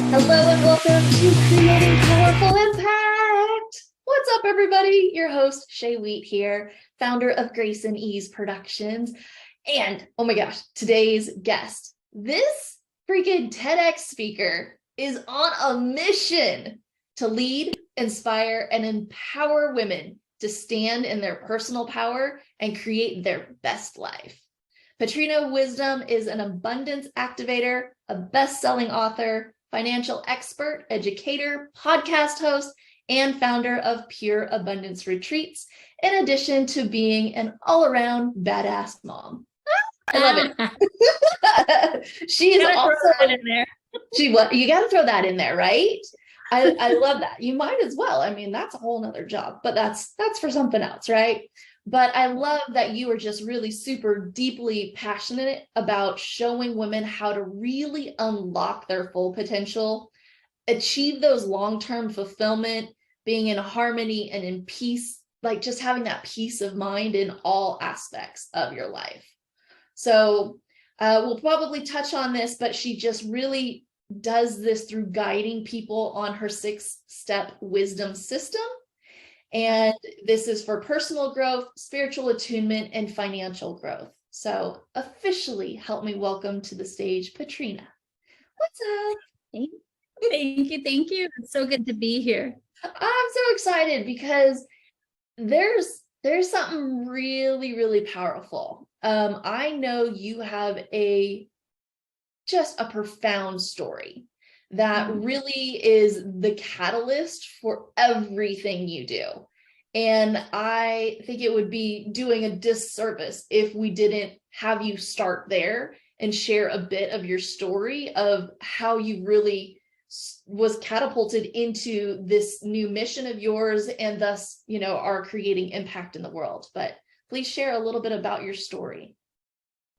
Hello and welcome to Creating Powerful Impact. What's up, everybody? Your host, Shay Wheat here, founder of Grace and Ease Productions. And oh my gosh, today's guest, this freaking TEDx speaker is on a mission to lead, inspire, and empower women to stand in their personal power and create their best life. Patrina Wisdom is an abundance activator, a best-selling author, financial expert, educator, podcast host, and founder of Pure Abundance Retreats, in addition to being an all-around badass mom. I love it. She is also in there. You got to throw that in there, right? I love that. You might as well. I mean, that's a whole nother job, but that's for something else, right? But I love that you are just really super deeply passionate about showing women how to really unlock their full potential, achieve those long-term fulfillment, being in harmony and in peace, like just having that peace of mind in all aspects of your life. So we'll probably touch on this, but she just really does this through guiding people on her 6-step wisdom system. And this is for personal growth, spiritual attunement, and financial growth. So officially help me welcome to the stage, Patrina. What's up? Thank you. It's so good to be here. I'm so excited because there's something really, really powerful. I know you have just a profound story that really is the catalyst for everything you do. And I think it would be doing a disservice if we didn't have you start there and share a bit of your story of how you really was catapulted into this new mission of yours and thus, are creating impact in the world. But please share a little bit about your story.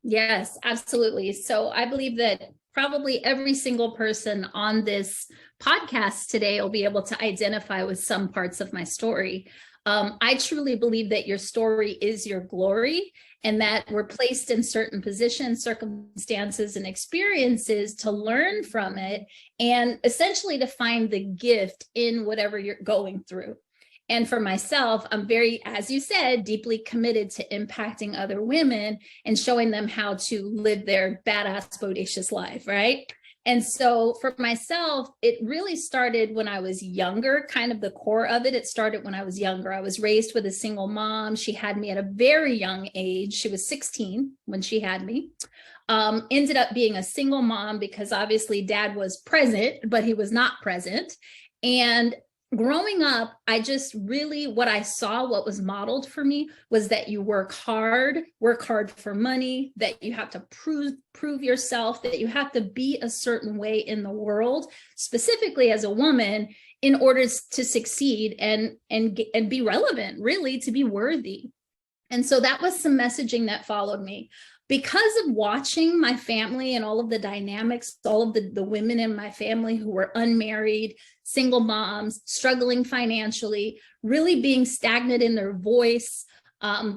Yes, absolutely. So I believe that probably every single person on this podcast today will be able to identify with some parts of my story. I truly believe that your story is your glory and that we're placed in certain positions, circumstances, and experiences to learn from it and essentially to find the gift in whatever you're going through. And for myself, I'm very, as you said, deeply committed to impacting other women and showing them how to live their badass, bodacious life, right? And so for myself, it really started when I was younger, kind of the core of it. It started when I was younger. I was raised with a single mom. She had me at a very young age. She was 16 when she had me. Ended up being a single mom because obviously dad was present, but he was not present. And growing up, I just really, what I saw, what was modeled for me was that you work hard for money, that you have to prove yourself, that you have to be a certain way in the world, specifically as a woman, in order to succeed and be relevant, really, to be worthy. And so that was some messaging that followed me. Because of watching my family and all of the dynamics, all of the women in my family who were unmarried, single moms, struggling financially, really being stagnant in their voice,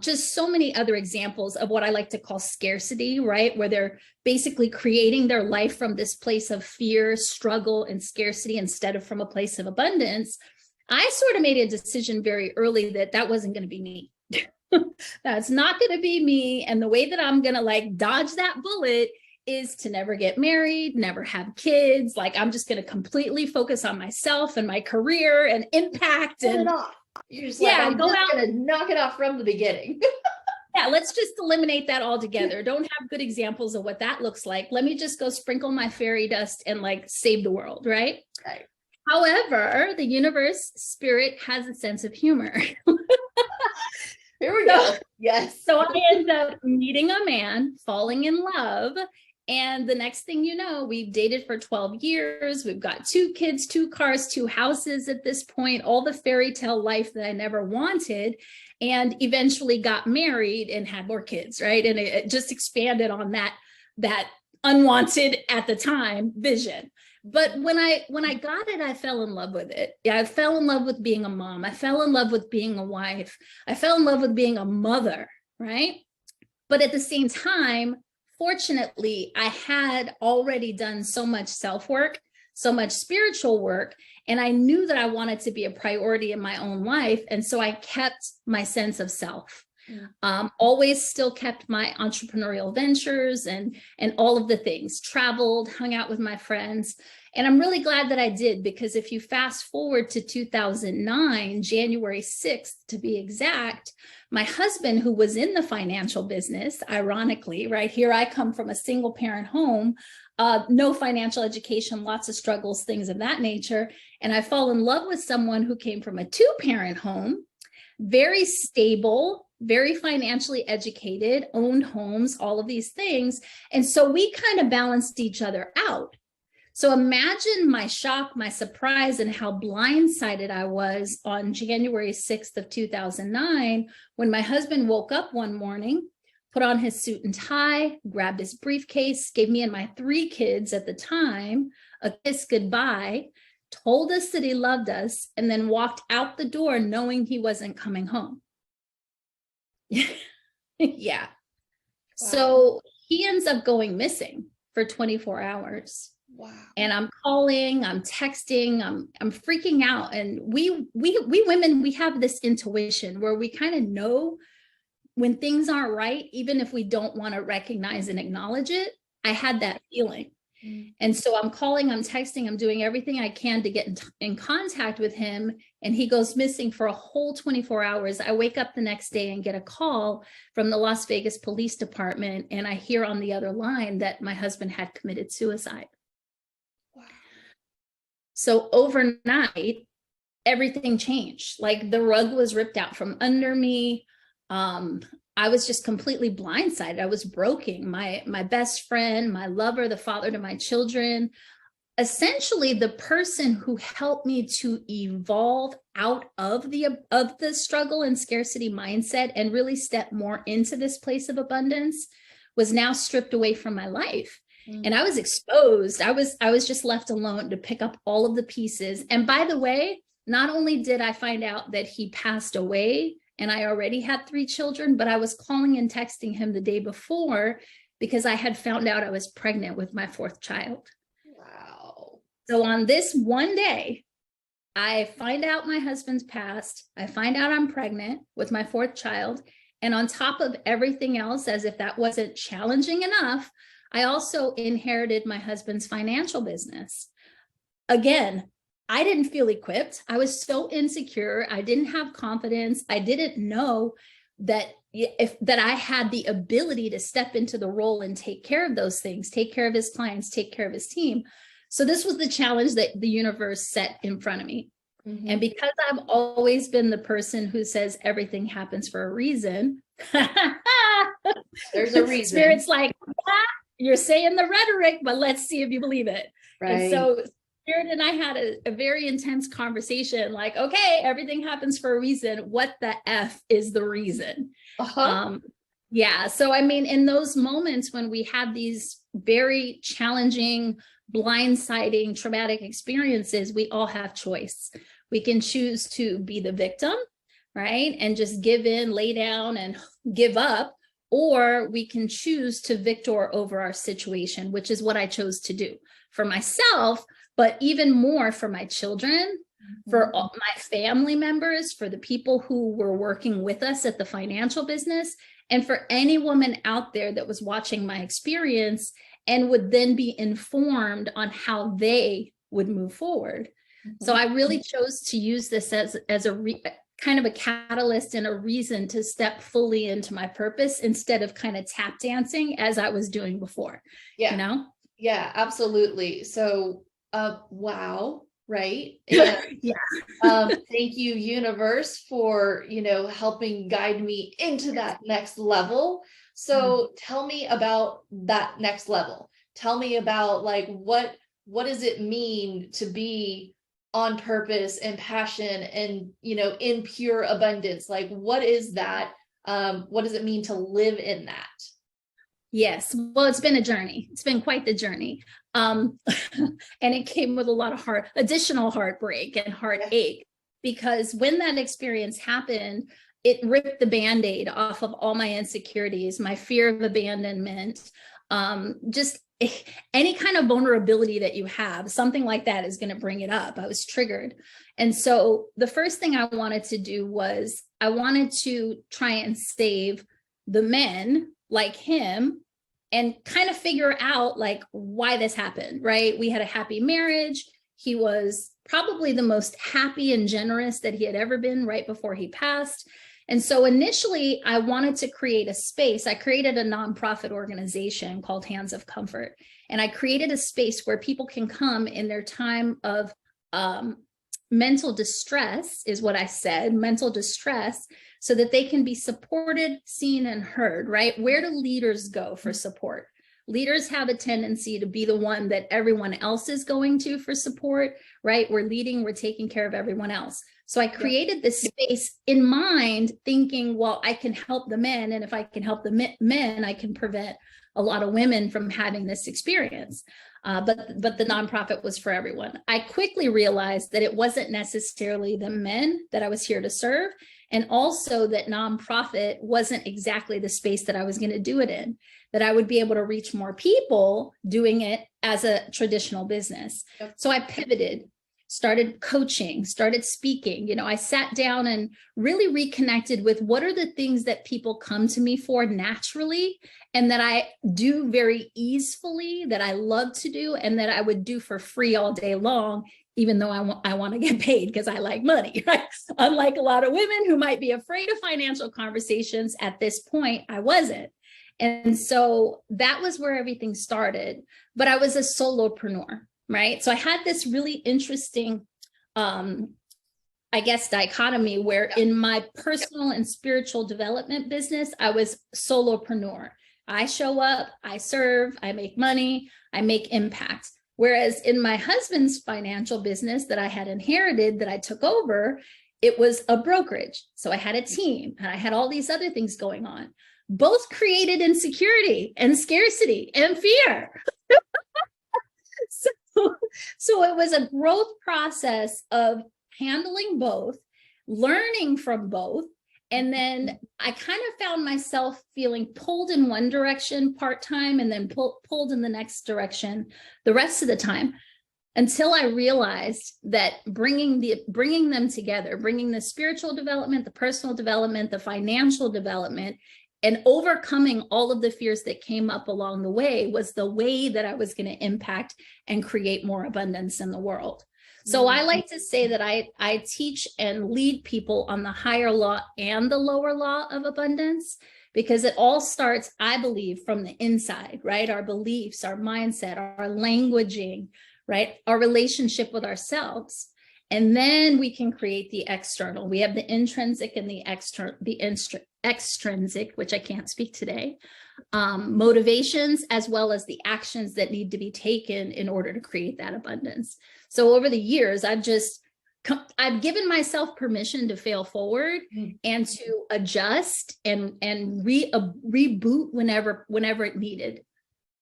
just so many other examples of what I like to call scarcity, right? Where they're basically creating their life from this place of fear, struggle, and scarcity instead of from a place of abundance. I sort of made a decision very early that wasn't going to be me. That's not going to be me. And the way that I'm going to dodge that bullet is to never get married, never have kids. I'm just going to completely focus on myself and my career and impact. Pull it off. You're just I'm just going to knock it off from the beginning. Yeah, let's just eliminate that altogether. Don't have good examples of what that looks like. Let me just go sprinkle my fairy dust and save the world, right? Right. However, the universe, spirit has a sense of humor. Here we go. Yes. So I end up meeting a man, falling in love. And the next thing you know, we've dated for 12 years. We've got 2 kids, 2 cars, 2 houses at this point, all the fairy tale life that I never wanted, and eventually got married and had more kids, right? And it just expanded on that unwanted at the time vision. But when I got it, I fell in love with it. I fell in love with being a mom. I fell in love with being a wife. I fell in love with being a mother, right? But at the same time, fortunately, I had already done so much self-work so much spiritual work. And I knew that I wanted to be a priority in my own life. And so I kept my sense of self. Always still kept my entrepreneurial ventures and all of the things, traveled, hung out with my friends. And I'm really glad that I did, because if you fast forward to 2009, January 6th, to be exact, my husband, who was in the financial business, ironically, right here, I come from a single parent home, no financial education, lots of struggles, things of that nature. And I fall in love with someone who came from a two-parent home, very stable, very financially educated, owned homes, all of these things. And so we kind of balanced each other out. So imagine my shock, my surprise, and how blindsided I was on January 6th of 2009, when my husband woke up one morning, put on his suit and tie, grabbed his briefcase, gave me and my 3 kids at the time a kiss goodbye, told us that he loved us, and then walked out the door knowing he wasn't coming home. Yeah. Wow. So he ends up going missing for 24 hours. Wow. And I'm calling, I'm texting, I'm freaking out. And we women, we have this intuition where we kind of know when things aren't right, even if we don't want to recognize and acknowledge it. I had that feeling. And so I'm calling, I'm texting, I'm doing everything I can to get in contact with him. And he goes missing for a whole 24 hours. I wake up the next day and get a call from the Las Vegas Police Department. And I hear on the other line that my husband had committed suicide. Wow. So overnight, everything changed. Like the rug was ripped out from under me. I was just completely blindsided. I was broken. My best friend, my lover, the father to my children, essentially the person who helped me to evolve out of the struggle and scarcity mindset and really step more into this place of abundance, was now stripped away from my life. And I was exposed. I was just left alone to pick up all of the pieces. And by the way, not only did I find out that he passed away, and I already had 3 children, but I was calling and texting him the day before because I had found out I was pregnant with my 4th child. Wow. So on this one day, I find out my husband's passed. I find out I'm pregnant with my 4th child. And on top of everything else, as if that wasn't challenging enough, I also inherited my husband's financial business. Again, I didn't feel equipped. I was so insecure. I didn't have confidence. I didn't know that I had the ability to step into the role and take care of those things, take care of his clients, take care of his team. So this was the challenge that the universe set in front of me. And because I've always been the person who says everything happens for a reason, there's a reason. Spirit's like, you're saying the rhetoric, but let's see if you believe it. Right. And so Spirit and I had a very intense conversation, like, okay, everything happens for a reason. What the F is the reason? Yeah. So, I mean, in those moments when we have these very challenging, blindsiding, traumatic experiences, we all have choice. We can choose to be the victim, right? And just give in, lay down and give up. Or we can choose to victor over our situation, which is what I chose to do for myself, but even more for my children, for all my family members, for the people who were working with us at the financial business, and for any woman out there that was watching my experience and would then be informed on how they would move forward. So I really chose to use this as a kind of a catalyst and a reason to step fully into my purpose instead of kind of tap dancing as I was doing before. Yeah. You know? Yeah, absolutely. So, wow. Right. And, thank you, universe, for, helping guide me into that next level. So tell me about that next level. Tell me about what does it mean to be on purpose and passion and, in pure abundance? What is that? What does it mean to live in that? Yes. Well, it's been a journey. It's been quite the journey. And it came with a lot of additional heartbreak and heartache, because when that experience happened, it ripped the Band-Aid off of all my insecurities, my fear of abandonment, just any kind of vulnerability that you have, something like that is going to bring it up. I was triggered. And so the first thing I wanted to do was I wanted to try and save the men like him and kind of figure out like why this happened, right? We had a happy marriage. He was probably the most happy and generous that he had ever been right before he passed. And so initially I wanted to create a space. I created a nonprofit organization called Hands of Comfort. And I created a space where people can come in their time of mental distress, is what I said, mental distress, so that they can be supported, seen, and heard, right? Where do leaders go for support? Leaders have a tendency to be the one that everyone else is going to for support, right? We're leading, we're taking care of everyone else. So I created this space in mind thinking, well, I can help the men. And if I can help the men, I can prevent a lot of women from having this experience. But the nonprofit was for everyone. I quickly realized that it wasn't necessarily the men that I was here to serve. And also that nonprofit wasn't exactly the space that I was going to do it in, that I would be able to reach more people doing it as a traditional business. Yep. So I pivoted, started coaching, started speaking. You know, I sat down and really reconnected with what are the things that people come to me for naturally and that I do very easily, that I love to do, and that I would do for free all day long, even though I want to get paid because I like money, right? Unlike a lot of women who might be afraid of financial conversations, at this point, I wasn't. And so that was where everything started. But I was a solopreneur, right? So I had this really interesting, I guess, dichotomy where in my personal and spiritual development business, I was solopreneur. I show up, I serve, I make money, I make impact. Whereas in my husband's financial business that I had inherited, that I took over, it was a brokerage. So I had a team and I had all these other things going on. Both created insecurity and scarcity and fear. So it was a growth process of handling both, learning from both. And then I kind of found myself feeling pulled in one direction part-time and then pulled in the next direction the rest of the time, until I realized that bringing them together, bringing the spiritual development, the personal development, the financial development, and overcoming all of the fears that came up along the way was the way that I was going to impact and create more abundance in the world. So I like to say that I teach and lead people on the higher law and the lower law of abundance, because it all starts, I believe, from the inside, right? Our beliefs, our mindset, our languaging, right? Our relationship with ourselves. And then we can create the external. We have the intrinsic and the extrinsic, which I can't speak today, motivations, as well as the actions that need to be taken in order to create that abundance. So over the years, I've given myself permission to fail forward and to adjust and reboot whenever it needed.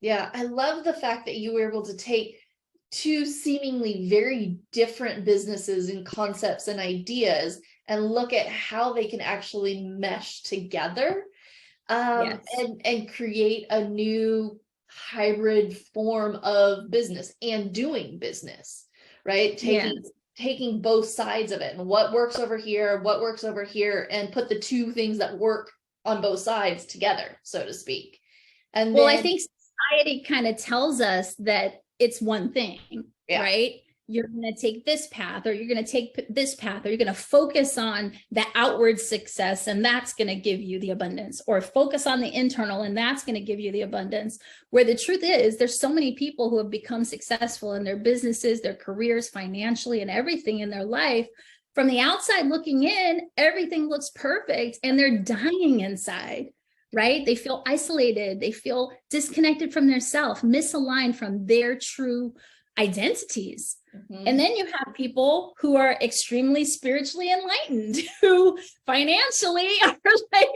Yeah, I love the fact that you were able to take two seemingly very different businesses and concepts and ideas and look at how they can actually mesh together, yes, and create a new hybrid form of business and doing business, right? Taking both sides of it and what works over here, and put the two things that work on both sides together, so to speak. And well, I think society kind of tells us that it's one thing, right? You're going to take this path, or you're going to take this path, or you're going to focus on the outward success, and that's going to give you the abundance, or focus on the internal, and that's going to give you the abundance. Where the truth is, there's so many people who have become successful in their businesses, their careers, financially, and everything in their life. From the outside looking in, everything looks perfect, and they're dying inside. Right? They feel isolated. They feel disconnected from their self, misaligned from their true identities. And then you have people who are extremely spiritually enlightened, who financially are like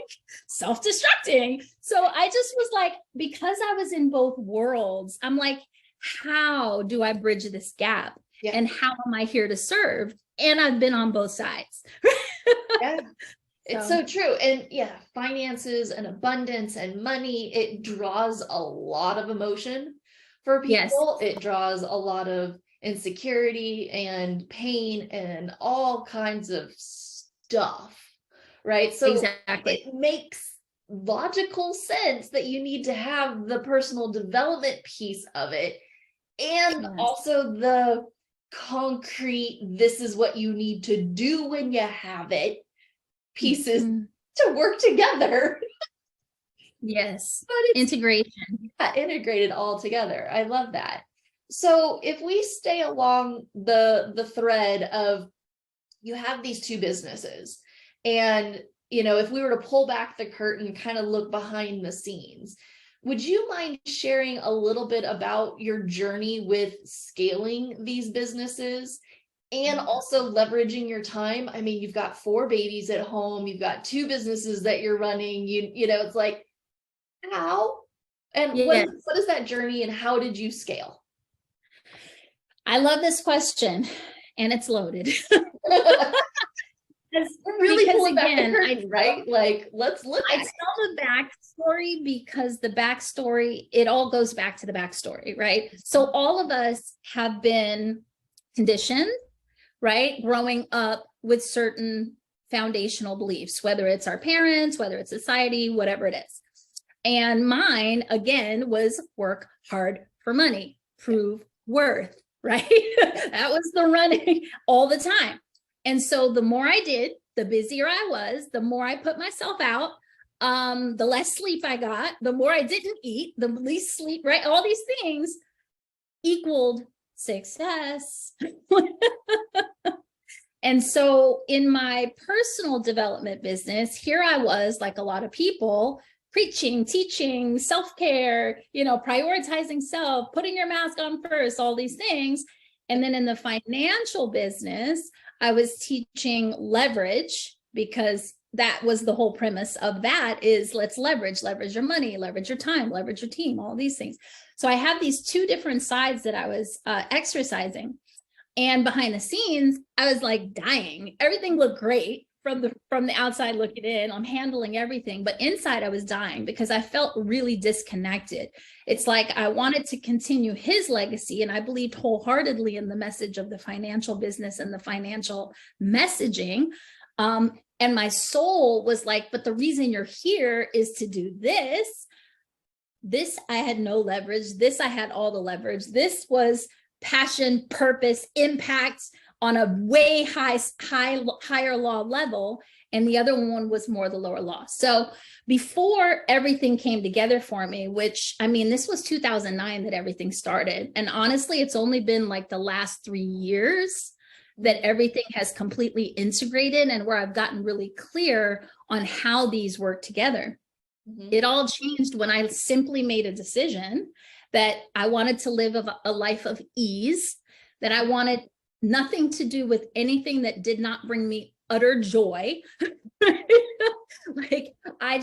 self-destructing. So I just was like, because I was in both worlds, I'm like, how do I bridge this gap? And how am I here to serve? And I've been on both sides. It's so true. And yeah, finances and abundance and money, it draws a lot of emotion for people. It draws a lot of insecurity and pain and all kinds of stuff, right? So exactly. it makes logical sense that you need to have the personal development piece of it and also the concrete, this is what you need to do when you have it pieces to work together. Yes. But it's integration. Yeah, integrated all together. I love that. So if we stay along the thread of you have these two businesses and, you know, if we were to pull back the curtain, kind of look behind the scenes, would you mind sharing a little bit about your journey with scaling these businesses and also leveraging your time? I mean, you've got 4 babies at home, you've got 2 businesses that you're running, you know, it's like, how? And what is that journey and how did you scale? I love this question and it's loaded. We're really pulling back the curtain, right? Like, let's look at it. I tell the backstory because the backstory, it all goes back to the backstory, right? So all of us have been conditioned, right? Growing up with certain foundational beliefs, whether it's our parents, whether it's society, whatever it is. And mine, again, was work hard for money, prove worth, right? That was the running all the time. And so the more I did, the busier I was, the more I put myself out, the less sleep I got, the more I didn't eat, the least sleep, right? All these things equaled success. And so in my personal development business, here I was, like a lot of people, preaching, teaching, self-care, you know, prioritizing self, putting your mask on first, all these things. And then in the financial business, I was teaching leverage because that was the whole premise of that is let's leverage your money, leverage your time, leverage your team, all these things. So I have these 2 different sides that I was exercising. And behind the scenes, I was like dying. Everything looked great from the outside looking in. I'm handling everything, but inside I was dying because I felt really disconnected. It's like I wanted to continue his legacy, and I believed wholeheartedly in the message of the financial business and the financial messaging. And my soul was like, but the reason you're here is to do this. This I had no leverage. This I had all the leverage. This was passion, purpose, impact on a way higher law level. And the other one was more the lower law. So before everything came together for me, which, I mean, this was 2009 that everything started. And honestly, it's only been like the last 3 years that everything has completely integrated and where I've gotten really clear on how these work together. It all changed when I simply made a decision that I wanted to live a life of ease, that I wanted nothing to do with anything that did not bring me utter joy. Like, I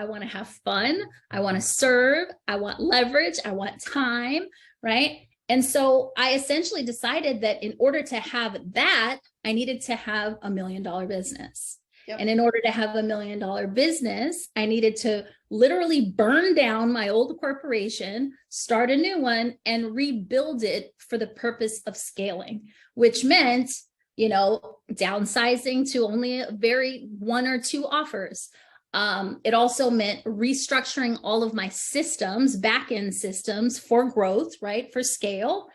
want to have fun. I want to serve. I want leverage. I want time, right? And so I essentially decided that in order to have that, I needed to have $1 million business. And in order to have $1 million business, I needed to literally burn down my old corporation, start a new one, and rebuild it for the purpose of scaling, which meant, you know, downsizing to only very 1 or 2 offers. It also meant restructuring all of my systems, back-end systems for growth, right? For scale.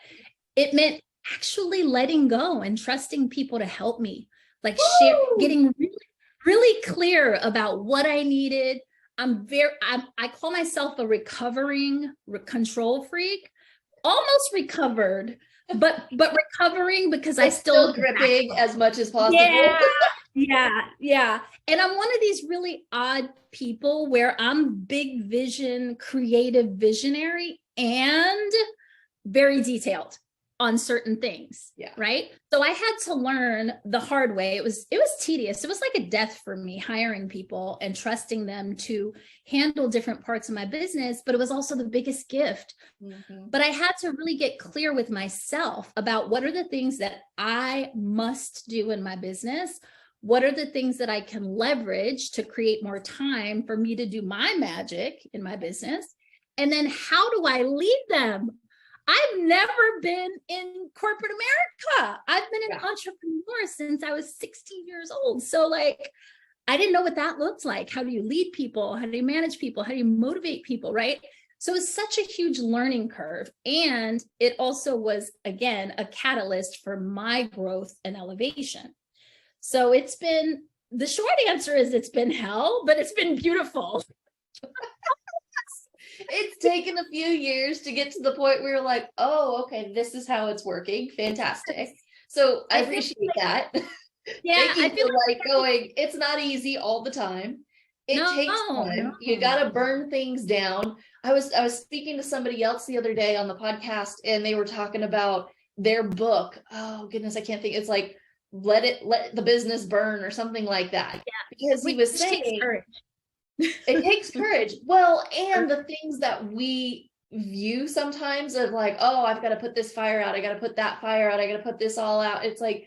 It meant actually letting go and trusting people to help me, like getting really clear about what I needed. I call myself a recovering control freak, almost recovered, but recovering because I still gripping as much as possible. Yeah. And I'm one of these really odd people where I'm big vision, creative visionary, and very detailed on certain things. Right. So I had to learn the hard way. It was tedious. It was like a death for me, hiring people and trusting them to handle different parts of my business. But it was also the biggest gift. But I had to really get clear with myself about what are the things that I must do in my business. What are the things that I can leverage to create more time for me to do my magic in my business? And then how do I lead them? I've never been in corporate America. I've been an entrepreneur since I was 16 years old. So like, I didn't know what that looked like. How do you lead people? How do you manage people? How do you motivate people, right? So it's such a huge learning curve. And it also was, again, a catalyst for my growth and elevation. So it's been, the short answer is it's been hell, but it's been beautiful. It's taken a few years to get to the point where you're like, oh, okay, this is how it's working. Fantastic. So I appreciate that. Yeah, I feel like going, it's not easy all the time. It takes time. No. You got to burn things down. I was speaking to somebody else the other day on the podcast, and they were talking about their book. Oh goodness, I can't think. It's like let the business burn or something like that. Yeah. Because he was saying it takes courage. Well, and the things that we view sometimes of like, oh, I've got to put this fire out. I got to put that fire out. I got to put this all out. It's like,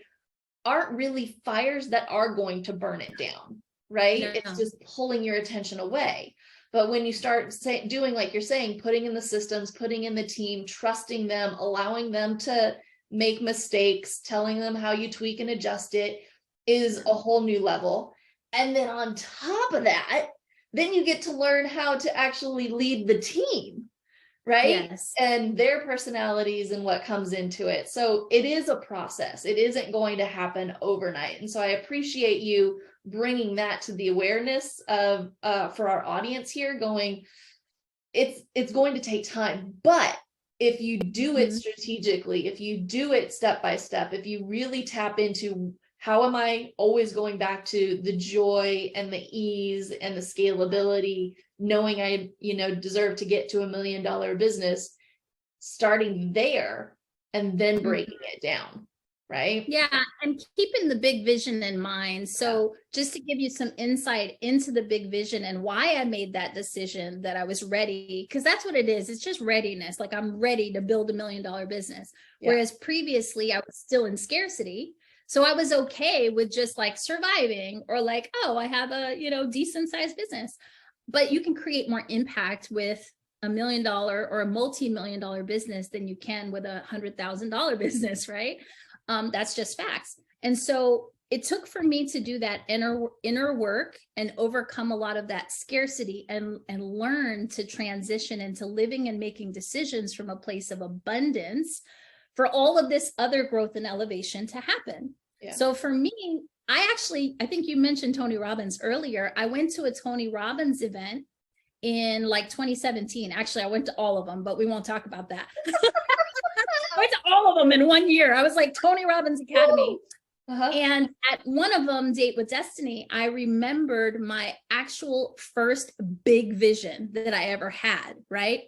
aren't really fires that are going to burn it down, right? No. It's just pulling your attention away. But when you start doing, like you're saying, putting in the systems, putting in the team, trusting them, allowing them to make mistakes, telling them how you tweak and adjust it is a whole new level. And then on top of that, then you get to learn how to actually lead the team, right? Yes. And their personalities and what comes into it. So it is a process. It isn't going to happen overnight. And so I appreciate you bringing that to the awareness of for our audience here, going, it's going to take time, but if you do it strategically, if you do it step by step, if you really tap into how am I always going back to the joy and the ease and the scalability, knowing I, deserve to get to $1 million business, starting there and then breaking it down, right? Yeah, and keeping the big vision in mind. So just to give you some insight into the big vision and why I made that decision that I was ready, because that's what it is. It's just readiness. Like I'm ready to build $1 million business. Whereas previously I was still in scarcity. So I was okay with just like surviving or like, oh, I have a, decent sized business, but you can create more impact with $1 million or a multi-million dollar business than you can with $100,000 business, right? That's just facts. And so it took for me to do that inner work and overcome a lot of that scarcity and learn to transition into living and making decisions from a place of abundance for all of this other growth and elevation to happen. Yeah. So for me, I think you mentioned Tony Robbins earlier. I went to a Tony Robbins event in like 2017. Actually, I went to all of them, but we won't talk about that. I went to all of them in 1 year. I was like Tony Robbins Academy. And at one of them, Date with Destiny, I remembered my actual first big vision that I ever had, right?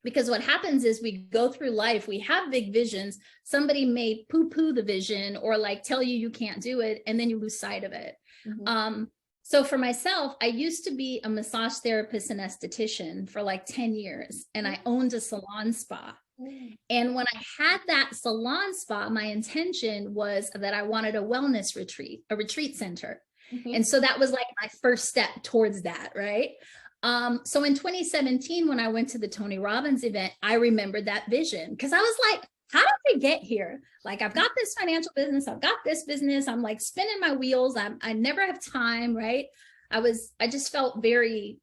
Because what happens is we go through life, we have big visions. Somebody may poo-poo the vision or like tell you can't do it, and then you lose sight of it. So for myself, I used to be a massage therapist and esthetician for like 10 years, and I owned a salon spa. And when I had that salon spa, my intention was that I wanted a wellness retreat, a retreat center. And so that was like my first step towards that, right? So in 2017, when I went to the Tony Robbins event, I remembered that vision because I was like, how did I get here? Like, I've got this financial business. I've got this business. I'm like spinning my wheels. I never have time, right? I just felt very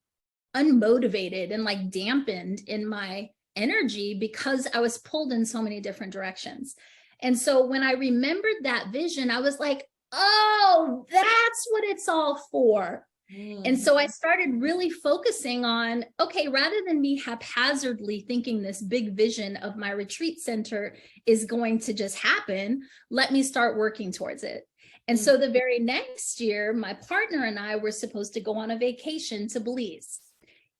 unmotivated and like dampened in my energy because I was pulled in so many different directions. And so when I remembered that vision, I was like, oh, that's what it's all for. And so I started really focusing on, okay, rather than me haphazardly thinking this big vision of my retreat center is going to just happen, let me start working towards it. And so the very next year, my partner and I were supposed to go on a vacation to Belize.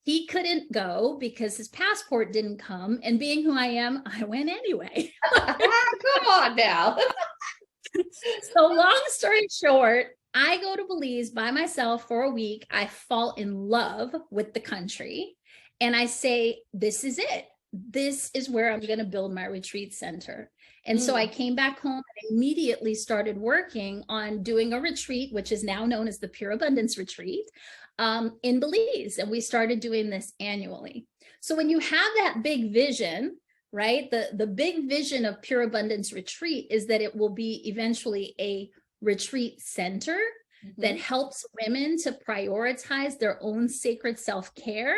He couldn't go because his passport didn't come. And being who I am, I went anyway. Come on now. So long story short, I go to Belize by myself for a week. I fall in love with the country and I say, this is it. this is where I'm going to build my retreat center. And so I came back home and immediately started working on doing a retreat, which is now known as the Pure Abundance Retreat, in Belize. And we started doing this annually. So when you have that big vision, right, the big vision of Pure Abundance Retreat is that it will be eventually a retreat center that helps women to prioritize their own sacred self-care,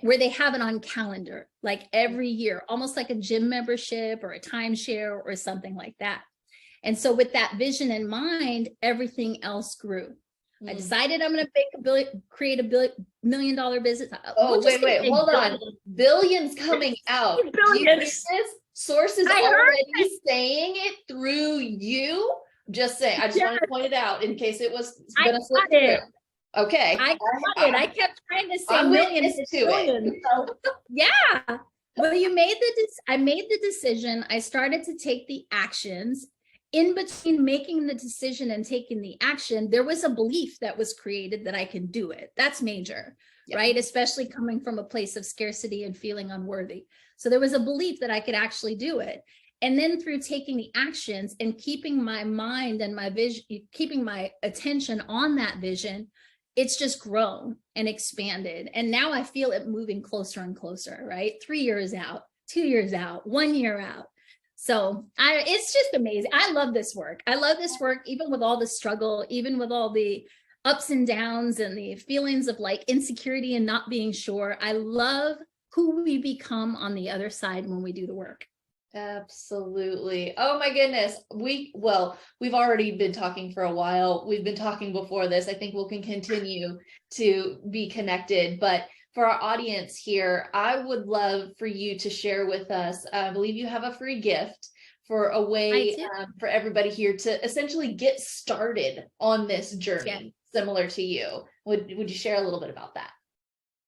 where they have it on calendar, like every year, almost like a gym membership or a timeshare or something like that. And so with that vision in mind, everything else grew. I decided I'm going to create a $1 million business. Wait, hold on. Billions coming out. Billions. Sources already saying it through you. Just saying. I just wanted to point it out in case it was going to slip through. Okay. I got it. I kept trying to say millions to it. So, yeah. Well, I made the decision. I started to take the actions. In between making the decision and taking the action, there was a belief that was created that I can do it. That's major, right? Especially coming from a place of scarcity and feeling unworthy. So there was a belief that I could actually do it. And then through taking the actions and keeping my mind and my vision, keeping my attention on that vision, it's just grown and expanded. And now I feel it moving closer and closer, right? 3 years out, 2 years out, 1 year out. So it's just amazing. I love this work. I love this work, even with all the struggle, even with all the ups and downs and the feelings of like insecurity and not being sure. I love who we become on the other side when we do the work. Absolutely. Oh my goodness. We've already been talking for a while. We've been talking before this. I think we'll continue to be connected, but for our audience here, I would love for you to share with us, I believe you have a free gift for a way for everybody here to essentially get started on this journey, similar to you. Would you share a little bit about that?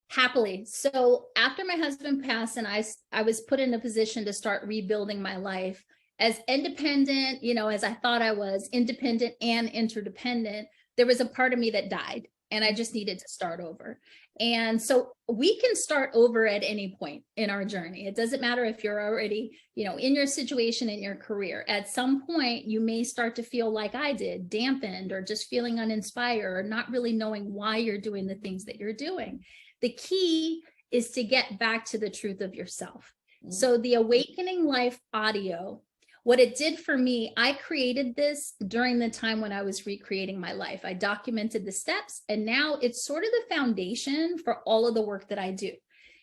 Happily. So after my husband passed and I was put in a position to start rebuilding my life as independent, as I thought I was independent and interdependent, there was a part of me that died and I just needed to start over. And so we can start over at any point in our journey. It doesn't matter if you're already, in your situation, in your career. At some point, you may start to feel like I did, dampened, or just feeling uninspired, or not really knowing why you're doing the things that you're doing. The key is to get back to the truth of yourself. So the Awakening Life audio, what it did for me, I created this during the time when I was recreating my life. I documented the steps, and now it's sort of the foundation for all of the work that I do.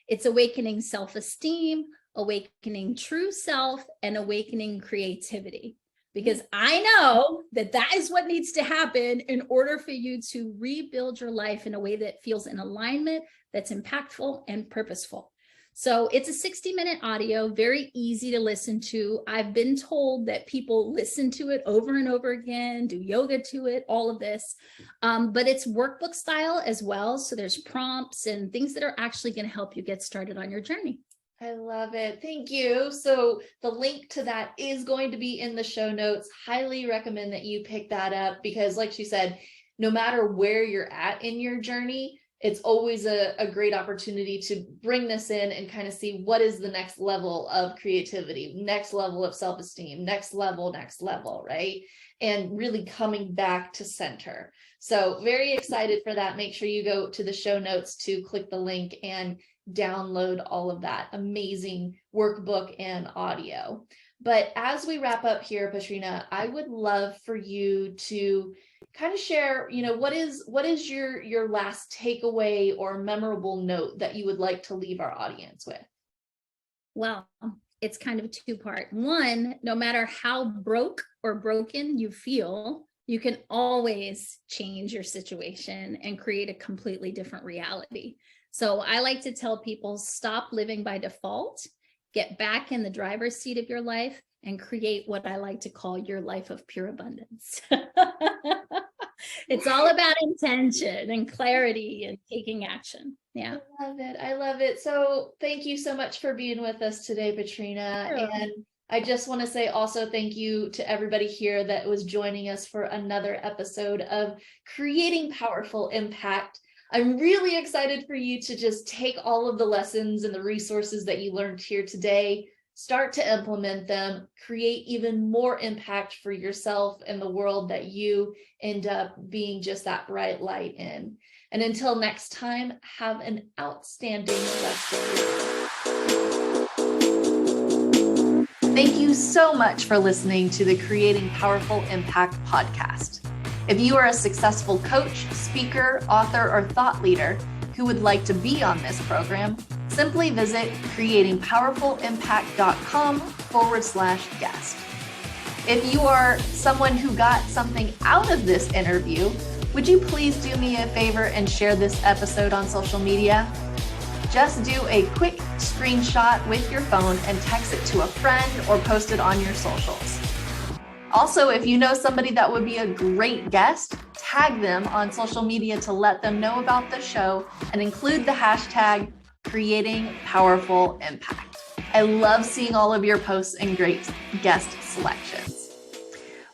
It's awakening self-esteem, awakening true self, and awakening creativity. Because I know that that is what needs to happen in order for you to rebuild your life in a way that feels in alignment, that's impactful and purposeful. So it's a 60-minute audio, very easy to listen to. I've been told that people listen to it over and over again, do yoga to it, all of this, but it's workbook style as well. So there's prompts and things that are actually going to help you get started on your journey. I love it. Thank you. So the link to that is going to be in the show notes. Highly recommend that you pick that up because like she said, no matter where you're at in your journey, it's always a great opportunity to bring this in and kind of see what is the next level of creativity, next level of self-esteem, next level, right? And really coming back to center. So very excited for that. Make sure you go to the show notes to click the link and download all of that amazing workbook and audio. But as we wrap up here, Patrina, I would love for you to kind of share, what is your last takeaway or memorable note that you would like to leave our audience with? Well, it's kind of a two-part. One, no matter how broke or broken you feel, you can always change your situation and create a completely different reality. So I like to tell people, stop living by default, get back in the driver's seat of your life and create what I like to call your life of pure abundance. It's all about intention and clarity and taking action. Yeah. I love it. So thank you so much for being with us today, Patrina. Sure. And I just want to say also thank you to everybody here that was joining us for another episode of Creating Powerful Impact. I'm really excited for you to just take all of the lessons and the resources that you learned here today, start to implement them, create even more impact for yourself and the world that you end up being just that bright light in. And until next time, have an outstanding rest of your day. Thank you so much for listening to the Creating Powerful Impact podcast. If you are a successful coach, speaker, author, or thought leader who would like to be on this program, simply visit creatingpowerfulimpact.com/guest. If you are someone who got something out of this interview, would you please do me a favor and share this episode on social media? Just do a quick screenshot with your phone and text it to a friend or post it on your socials. Also, if you know somebody that would be a great guest, tag them on social media to let them know about the show and include the hashtag Creating Powerful Impact. I love seeing all of your posts and great guest selections.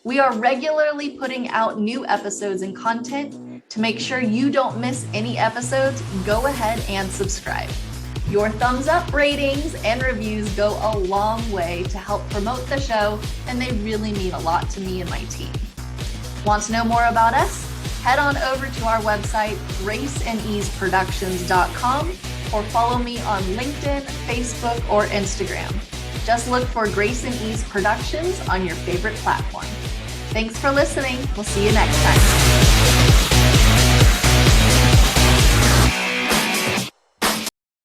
We are regularly putting out new episodes and content. To make sure you don't miss any episodes, go ahead and subscribe. Your thumbs up, ratings, and reviews go a long way to help promote the show, and they really mean a lot to me and my team. Want to know more about us? Head on over to our website, graceandeaseproductions.com, or follow me on LinkedIn, Facebook, or Instagram. Just look for Grace and Ease Productions on your favorite platform. Thanks for listening. We'll see you next time.